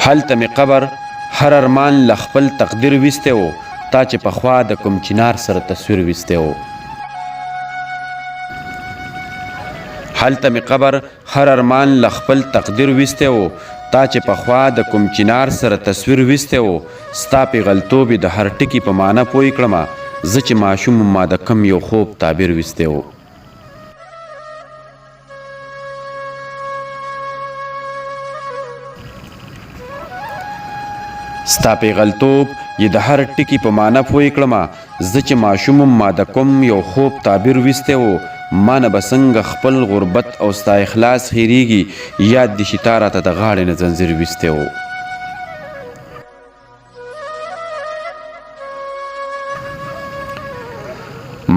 هلته مې قبر هر ارمان له خپل تقدیر ویستی و تا چې پخوا د کوم چنار سره تصویر ویستی و هلته مې قبر هر ارمان له خپل تقدیر ویستی و تا چې پخوا د کوم چنار سره تصویر ویستی و ستا پیغلتوب یې د هر ټکي په معنا پوی کړمه زه چې ماشوم ما د کم یو خوب تعبیر ویستی و ستا پیغلتوب یې د هر ټکي په معنا پوی کړمه زه چې ماشوم ما د کوم یو خوب تعبیر ویستی و ما نه به څنګه خپل غربت او ستا اخلاص هیریږي یاد دې شي تا راته د غاړې نه ځنځیر ویستی و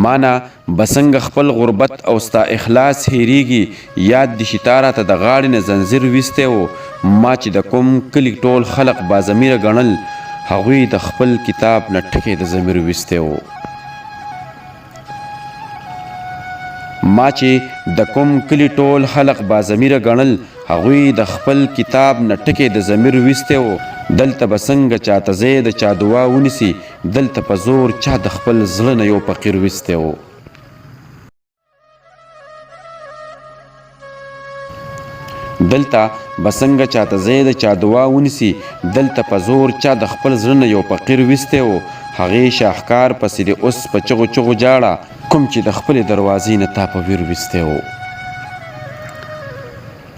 ما نه به څنګه خپل غربت او ستا اخلاص هیریږي یاد دې شي تا راته د غاړې نه ځنځیر ویستی و ما چې د کوم کلي ټول خلق باضمیره ګڼل هغوی د خپل کتاب نه ټکی د ضمیر ویستی و ما چې د کوم کلي ټول خلق باضمیره ګڼل هغوی د خپل کتاب نه ټکی د ضمیر ویستی و دلته به څنګه چاته ځای د چا دعا ونیسي دلته په زور چا د خپل زړه نه یو فقیر ویستی و دلته به څنګه چاته ځای د چا دعا ونیسي دلته په زور چا د خپل زړه نه یو فقیر ویستی و هغې شاهکار پسې د اوس په چغو چغو جاړه کوم چې د خپلې دروازې نه تا په ویر ویستی و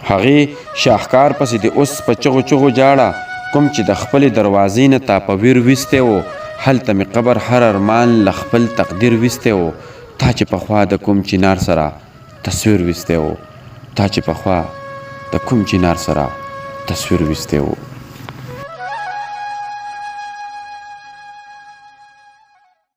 هغې شاهکار پسې د اوس په چغو چغو جاړه کوم چې د خپلې دروازې نه تا په ویر ویستی و هلته مې قبر هر ارمان له خپل تقدیر ویستی و تا چې پخوا د کوم چنار سره تصویر ویستی و تا چې پخوا د کوم چنار سره تصویر ویستی و